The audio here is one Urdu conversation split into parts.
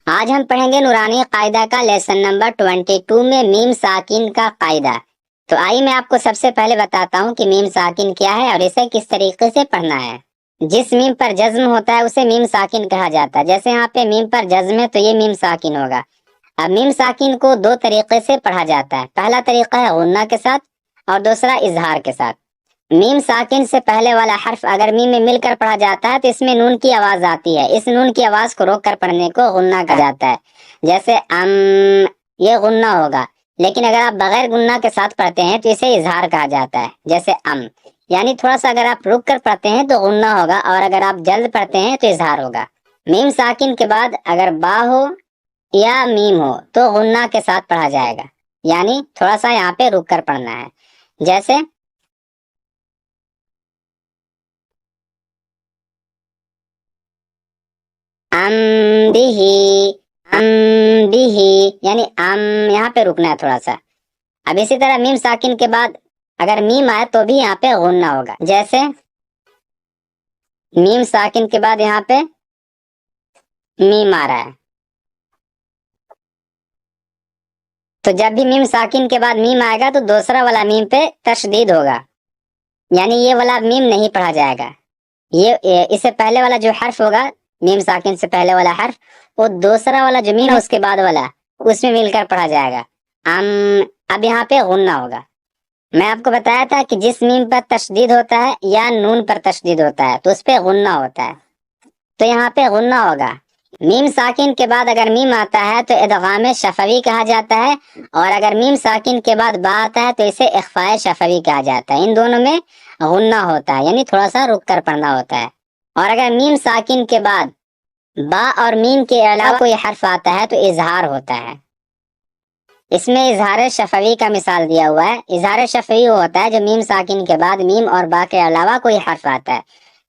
آج ہم پڑھیں گے نورانی قاعدہ کا لیسن نمبر 22 میں میم ساکن کا قاعدہ۔ تو آئیے میں آپ کو سب سے پہلے بتاتا ہوں کہ میم ساکن کیا ہے اور اسے کس طریقے سے پڑھنا ہے۔ جس میم پر جزم ہوتا ہے اسے میم ساکن کہا جاتا ہے۔ جیسے یہاں پہ میم پر جزم ہے تو یہ میم ساکن ہوگا۔ اب میم ساکن کو دو طریقے سے پڑھا جاتا ہے۔ پہلا طریقہ ہے غنہ کے ساتھ اور دوسرا اظہار کے ساتھ۔ میم ساکن سے پہلے والا حرف اگر میم میں مل کر پڑھا جاتا ہے تو اس میں نون کی آواز آتی ہے۔ اس نون کی آواز کو روک کر پڑھنے کو غنہ کہا جاتا ہے۔ جیسے یہ غنہ ہوگا، لیکن اگر آپ بغیر غنہ کے ساتھ پڑھتے ہیں تو اسے اظہار کہا جاتا ہے۔ جیسے یعنی تھوڑا سا اگر آپ رک کر پڑھتے ہیں تو غنہ ہوگا اور اگر آپ جلد پڑھتے ہیں تو اظہار ہوگا۔ میم ساکن کے بعد اگر با ہو یا میم ہو تو غنہ کے ساتھ پڑھا جائے گا، یعنی تھوڑا سا یہاں پہ رک کر پڑھنا ہے۔ جیسے بھی یعنی یہاں پہ رکنا ہے تھوڑا سا۔ اب اسی طرح میم ساکن کے بعد اگر میم آئے تو بھی یہاں پہ غنہ ہوگا۔ جیسے میم ساکن کے بعد یہاں پہ میم آ رہا ہے تو جب بھی میم ساکن کے بعد میم آئے گا تو دوسرا والا میم پہ تشدید ہوگا، یعنی یہ والا میم نہیں پڑھا جائے گا۔ یہ اس سے پہلے والا جو حرف ہوگا، میم ساکن سے پہلے والا حرف، وہ دوسرا والا جو میم ہے اس کے بعد والا، اس میں مل کر پڑھا جائے گا۔ اب یہاں پہ غنہ ہوگا۔ میں آپ کو بتایا تھا کہ جس میم پر تشدید ہوتا ہے یا نون پر تشدید ہوتا ہے تو اس پہ غنہ ہوتا ہے، تو یہاں پہ غنہ ہوگا۔ میم ساکن کے بعد اگر میم آتا ہے تو ادغام شفوی کہا جاتا ہے، اور اگر میم ساکن کے بعد با آتا ہے تو اسے اخفاء شفوی کہا جاتا ہے۔ ان دونوں میں غنہ ہوتا ہے، یعنی تھوڑا سا رک کر پڑھنا ہوتا ہے۔ اور اگر میم ساکن کے بعد با اور میم کے علاوہ کوئی حرف آتا ہے تو اظہار ہوتا ہے۔ اس میں اظہار شفوی کا مثال دیا ہوا ہے۔ اظہار شفوی وہ ہوتا ہے جو میم ساکن کے بعد میم اور با کے علاوہ کوئی حرف آتا ہے۔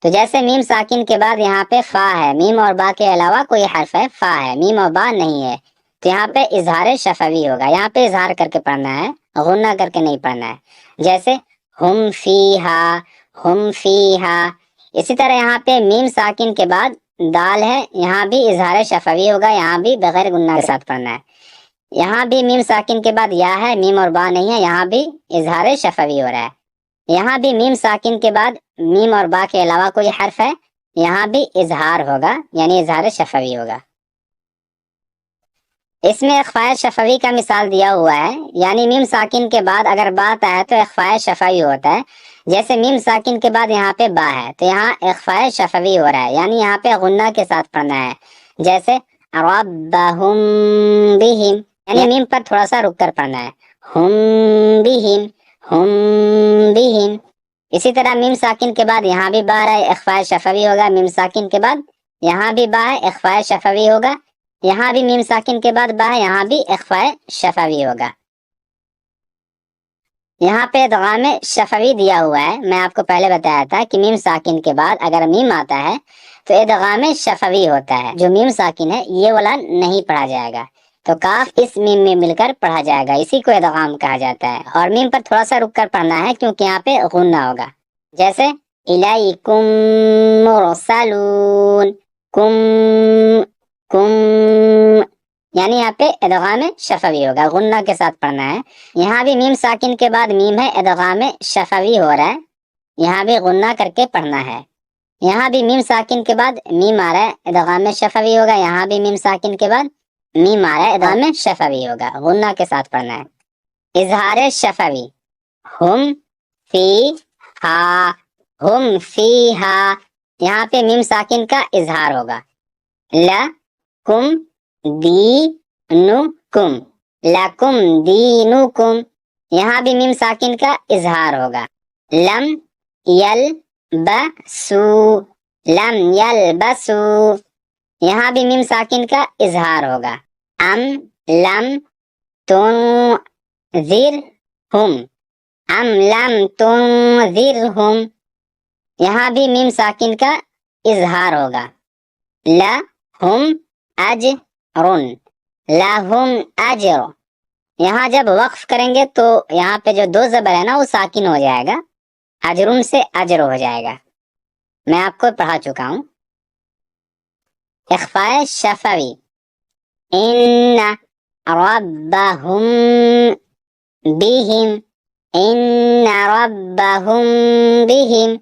تو جیسے میم ساکن کے بعد یہاں پہ فا ہے، میم اور با کے علاوہ کوئی حرف ہے، فا ہے، میم اور با نہیں ہے، تو یہاں پہ اظہار شفوی ہوگا۔ یہاں پہ اظہار کر کے پڑھنا ہے، غنہ کر کے نہیں پڑھنا ہے۔ جیسے ہم فیہا، ہم فیہا۔ اسی طرح یہاں پہ میم ساکن کے بعد دال ہے، یہاں بھی اظہار شفوی ہوگا، یہاں بھی بغیر غنہ کے ساتھ پڑھنا ہے۔ یہاں بھی میم ساکن کے بعد یا ہے، میم اور با نہیں ہے، یہاں بھی اظہار شفوی ہو رہا ہے۔ یہاں بھی میم ساکن کے بعد میم اور با کے علاوہ کوئی حرف ہے، یہاں بھی اظہار ہوگا، یعنی اظہار شفوی ہوگا۔ اس میں اخفاء شفوی کا مثال دیا ہوا ہے، یعنی میم ساکن کے بعد اگر با آتا ہے تو اخفاء شفوی ہوتا ہے۔ جیسے میم ساکن کے بعد یہاں پہ با ہے تو یہاں اخفاء شفوی ہو رہا ہے، یعنی یہاں پہ غنہ کے ساتھ پڑھنا ہے۔ جیسے ربہم بہم، یعنی میم پر تھوڑا سا رک کر پڑھنا ہے، ہم بہم، ہم بہم۔ اسی طرح میم ساکن کے بعد یہاں بھی با ہے، اخفاء شفوی ہوگا۔ میم ساکن کے بعد یہاں بھی با ہے، اخفاء شفوی ہوگا۔ یہاں بھی میم ساکن کے بعد با ہے، یہاں بھی اخفاء شفوی ہوگا۔ یہاں پہ ادغام شفوی دیا ہوا ہے۔ میں آپ کو پہلے بتایا تھا کہ میم ساکن کے بعد اگر میم آتا ہے تو ادغام شفوی ہوتا ہے۔ جو میم ساکن ہے یہ والا نہیں پڑھا جائے گا، تو کاف اس میم میں مل کر پڑھا جائے گا، اسی کو ادغام کہا جاتا ہے۔ اور میم پر تھوڑا سا رک کر پڑھنا ہے کیونکہ یہاں پہ غنہ ہوگا۔ جیسے الیکم مرسلون، کم کم، یعنی یہاں پہ ادغام شفوی ہوگا، غنہ کے ساتھ پڑھنا ہے۔ یہاں بھی میم ساکن کے بعد میم ہے، ادغام شفوی ہو رہا ہے، یہاں بھی غنہ کر کے پڑھنا ہے۔ یہاں بھی میم ساکن کے بعد میم آ رہا ہے، ادغام شفوی ہوگا، یہاں بھی میم ساکن کے بعد میم آ رہا ہے، ادغام شفوی ہوگا، غنہ کے ساتھ پڑھنا ہے۔ اظہار شفوی، ہم فی ہا، ہم فی ہا، یہاں پہ میم ساکن کا اظہار ہوگا۔ لکم دینکم، لکم دینکم، یہاں بھی میم ساکن کا اظہار ہوگا۔ لم یلبسو، لم یلبسو، یہاں بھی میم ساکن کا اظہار ہوگا۔ لم تنذرہم، لم تنذرہم، یہاں بھی میم ساکن کا اظہار ہوگا۔ لہم اجرن، لہم اجر، یہاں جب وقف کریں گے تو یہاں پہ جو دو زبر ہے نا وہ ساکن ہو جائے گا، اجرن سے اجر ہو جائے گا۔ میں آپ کو پڑھا چکا ہوں۔ اخفاء شفوی، إن ربهم بهم إن ربهم بهم.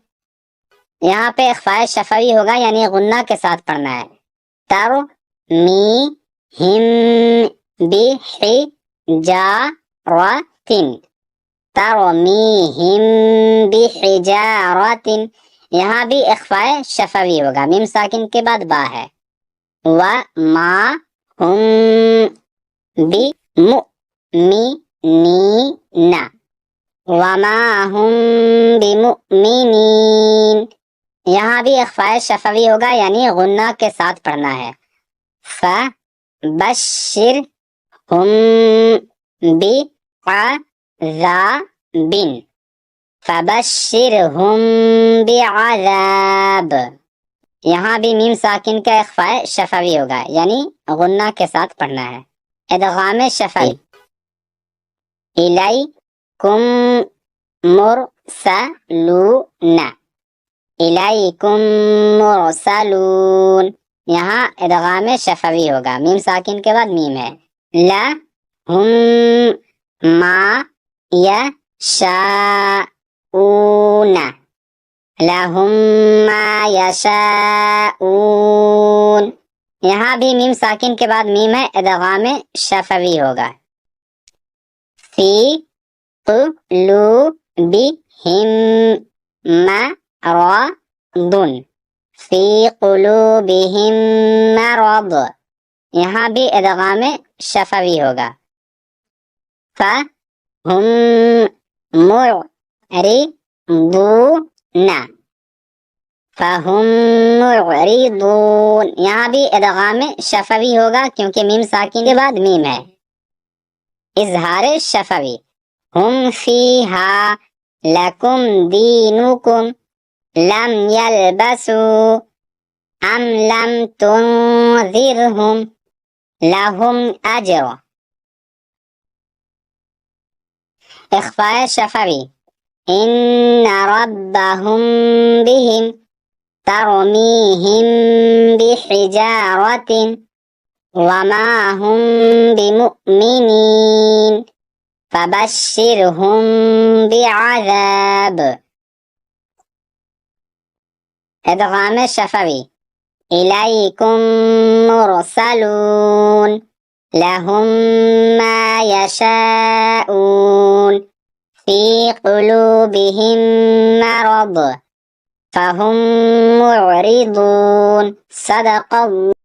یہاں پہ اخفاء شفوی ہوگا یعنی غنہ کے ساتھ پڑھنا ہے. تر می ہم بحجارۃ ترمیہم بحجارۃ. یہاں بھی اخفاء شفوی ہوگا، میم ساکن کے بعد با ہے. وما ہم بمؤمنین وما ہم بمؤمنین. یہاں بھی اخفاء شفوی ہوگا یعنی غنہ کے ساتھ پڑھنا ہے. فبشرہم بعذاب فبشرہم بعذاب. یہاں بھی میم ساکن کا اخفاء شفوی ہوگا یعنی غنہ کے ساتھ پڑھنا ہے. ادغام شفوی. الیکم مرسلون الیکم مرسلون. یہاں ادغام شفوی ہوگا، میم ساکن کے بعد میم ہے. لہم ما یشاؤون لہم ما یشاؤون. یہاں بھی میم ساکن کے بعد میم ہے، ادغام شفوی ہوگا. فی قلوبہم مرض فی قلوبہم مرض. یہاں بھی ادغام شفوی ہوگا. فہم معرضون فہم معرضون. یہاں بھی ادغام شفوی ہوگا کیونکہ میم ساکن کے بعد میم ہے. اظہار شفوی. ہم فیہا لکم دینکم لم یلبسوا ام لم تنذرہم لہم اجر. اخفاء شفوی. ان ربہم بہم ترمیہم بحجارۃ وما ہم بمؤمنین فبشرہم بعذاب. ادغام شفوی. الیکم مرسلون لہم ما یشاؤون فی قلوبہم مرض فہم معرضون. صدق اللہ.